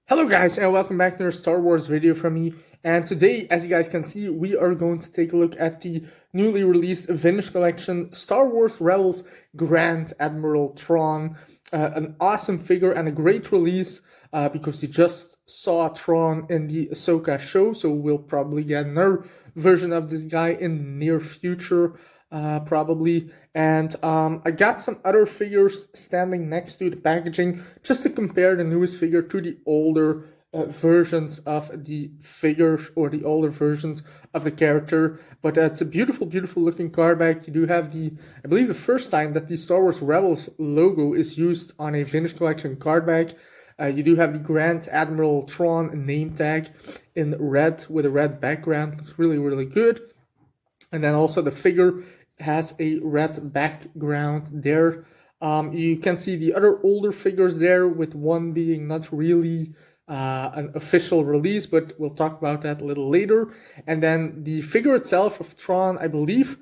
Hello guys and welcome back to another Star Wars video from me, and today, as you guys can see, we are going to take a look at the newly released Vintage Collection Star Wars Rebels Grand Admiral Thrawn. An awesome figure and a great release because you just saw Thrawn in the Ahsoka show, so we'll probably get another version of this guy in the near future. Probably. And I got some other figures standing next to the packaging just to compare the newest figure to the older versions of the figure, or the older versions of the character. But it's a beautiful, beautiful looking card back. You do have I believe the first time that the Star Wars Rebels logo is used on a Vintage Collection card back. You do have the Grand Admiral Thrawn name tag in red with a red background. Looks really, really good. And then also the figure has a red background there. You can see the other older figures there, with one being not really an official release, but we'll talk about that a little later. And then the figure itself of Thrawn, I believe,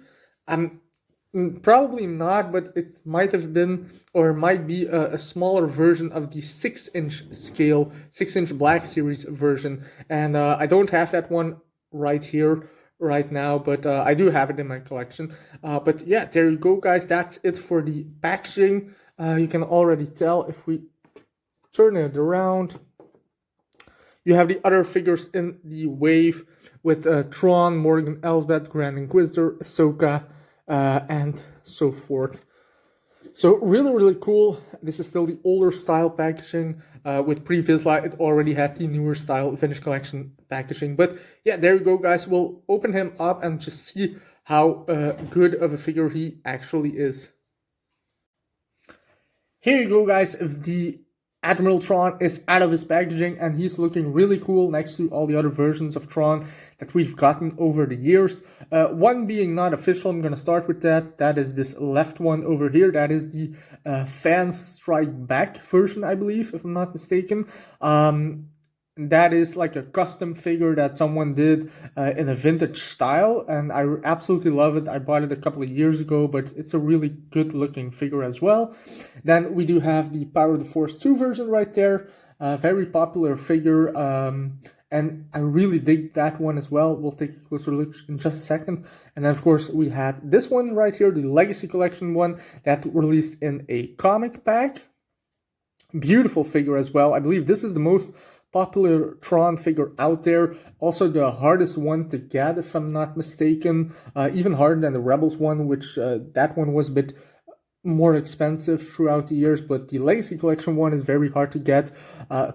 probably not, but it might have been, or might be, a smaller version of the 6-inch scale, 6-inch Black Series version. And I don't have that one right here right now, but I do have it in my collection. But yeah, there you go, guys. That's it for the packaging. You can already tell if we turn it around. You have the other figures in the wave with Thrawn, Morgan Elsbeth, Grand Inquisitor, Ahsoka, and so forth. So really, really cool. This is still the older style packaging. With previously, it already had the newer style Vintage Collection packaging. But yeah, there you go, guys. We'll open him up and just see how good of a figure he actually is. Here you go, guys. The Admiral Thrawn is out of his packaging, and he's looking really cool next to all the other versions of Thrawn that we've gotten over the years. One being not official, I'm going to start with that. That is this left one over here. That is the Fans Strike Back version, I believe, if I'm not mistaken. That is like a custom figure that someone did in a vintage style, and I absolutely love it. I bought it a couple of years ago, but it's a really good looking figure as well. Then we do have the Power of the Force 2 version right there. Very popular figure, and I really dig that one as well. We'll take a closer look in just a second. And then, of course, we had this one right here, the Legacy Collection one that released in a comic pack. Beautiful figure as well. I believe this is the most popular Thrawn figure out there. Also the hardest one to get, if I'm not mistaken. Even harder than the Rebels one, which that one was a bit more expensive throughout the years, but the Legacy Collection one is very hard to get,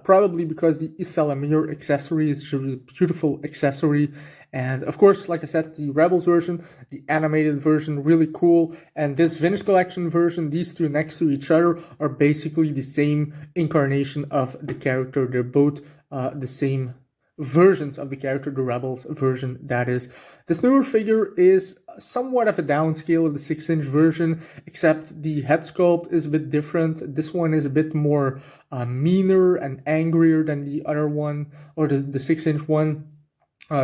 probably because the Isalamir accessory is a beautiful accessory. And of course, like I said, the Rebels version, the animated version, really cool. And this Vintage Collection version, these two next to each other are basically the same incarnation of the character. They're both the same versions of the character, the Rebels version, that is. This newer figure is somewhat of a downscale of the 6-inch version, except the head sculpt is a bit different. This one is a bit more meaner and angrier than the other one, or the 6-inch one.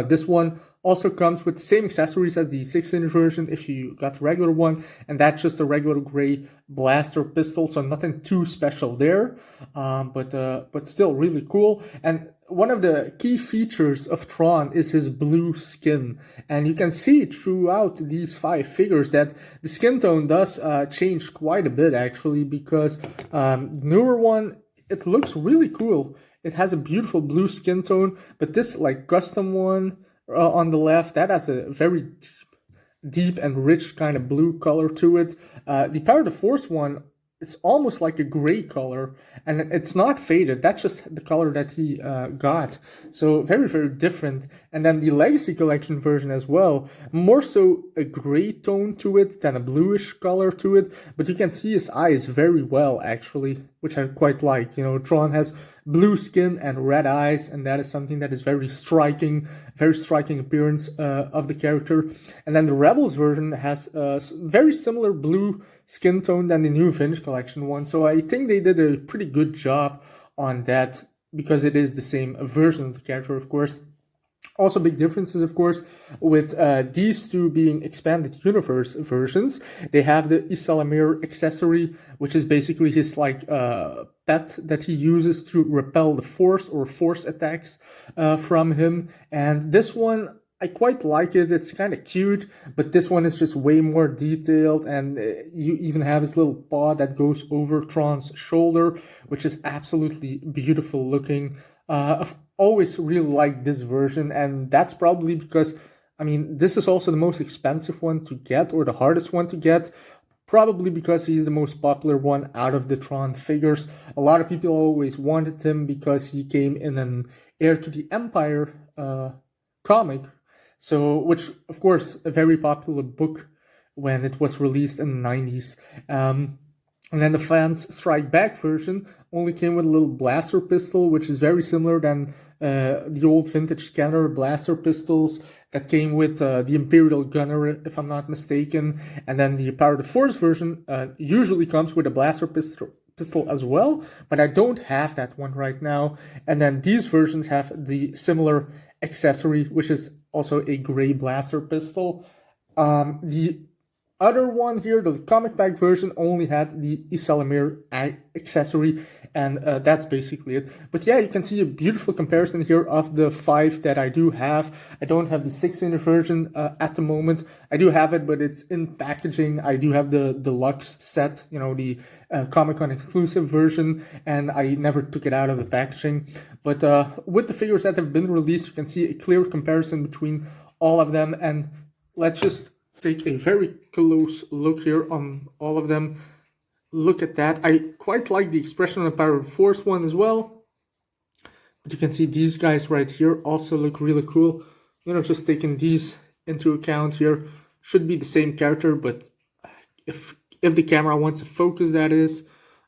This one also comes with the same accessories as the 6-inch version if you got the regular one, and that's just a regular gray blaster pistol, so nothing too special there, but still really cool. And one of the key features of Thrawn is his blue skin, and you can see throughout these 5 figures that the skin tone does change quite a bit, actually, because the newer one, it looks really cool. It has a beautiful blue skin tone, but this like custom one on the left, that has a very deep and rich kind of blue color to it. The Power of the Force one, it's almost like a gray color, and it's not faded. That's just the color that he got. So very, very different. And then the Legacy Collection version as well, more so a gray tone to it than a bluish color to it. But you can see his eyes very well, actually, which I quite like. You know, Thrawn has blue skin and red eyes, and that is something that is very striking appearance of the character. And then the Rebels version has a very similar blue skin tone than the new Vintage Collection one, so I think they did a pretty good job on that, because it is the same version of the character, of course. Also, big differences, of course, with these two being expanded universe versions. They have the Isalamir accessory, which is basically his like pet that he uses to repel the Force or Force attacks from him. And this one, I quite like it. It's kind of cute, but this one is just way more detailed, and you even have his little paw that goes over Thrawn's shoulder, which is absolutely beautiful looking. I've always really liked this version, and that's probably because, I mean, this is also the most expensive one to get, or the hardest one to get, probably because he's the most popular one out of the Thrawn figures. A lot of people always wanted him because he came in an Heir to the Empire comic, so which, of course, a very popular book when it was released in the 90s. And then the Fans Strike Back version only came with a little blaster pistol, which is very similar than the old vintage scanner blaster pistols that came with the Imperial Gunner, if I'm not mistaken. And then the Power of the Force version usually comes with a blaster pistol as well, but I don't have that one right now. And then these versions have the similar accessory, which is also a gray blaster pistol. The other one here, the comic pack version, only had the Isalamir accessory, and that's basically it. But yeah, you can see a beautiful comparison here of the 5 that I do have. I don't have the 6-inch version at the moment. I do have it, but it's in packaging. I do have the deluxe set, you know, the Comic-Con exclusive version, and I never took it out of the packaging. But with the figures that have been released, you can see a clear comparison between all of them, and let's just take a very close look here on all of them. Look at that. I quite like the expression on the Power of the Force one as well. But you can see these guys right here also look really cool. You know, just taking these into account here. Should be the same character, but if the camera wants to focus, that is.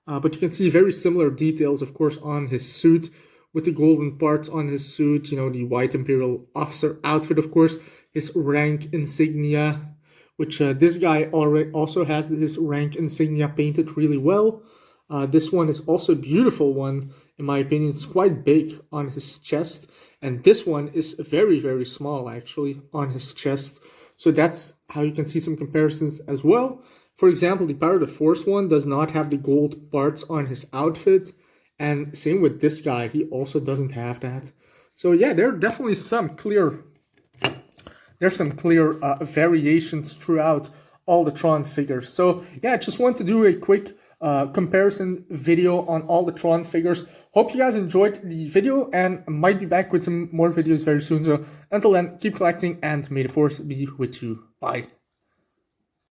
But you can see very similar details, of course, on his suit, with the golden parts on his suit. You know, the white Imperial officer outfit, of course. His rank insignia, which this guy already also has his rank insignia painted really well. This one is also a beautiful one, in my opinion. It's quite big on his chest, and this one is very, very small, actually, on his chest. So that's how you can see some comparisons as well. For example, the Power of the Force one does not have the gold parts on his outfit, and same with this guy, he also doesn't have that. So yeah, there are definitely some clear variations throughout all the Thrawn figures. So yeah, I just want to do a quick comparison video on all the Thrawn figures. Hope you guys enjoyed the video, and I might be back with some more videos very soon. So until then, keep collecting, and may the Force be with you. Bye.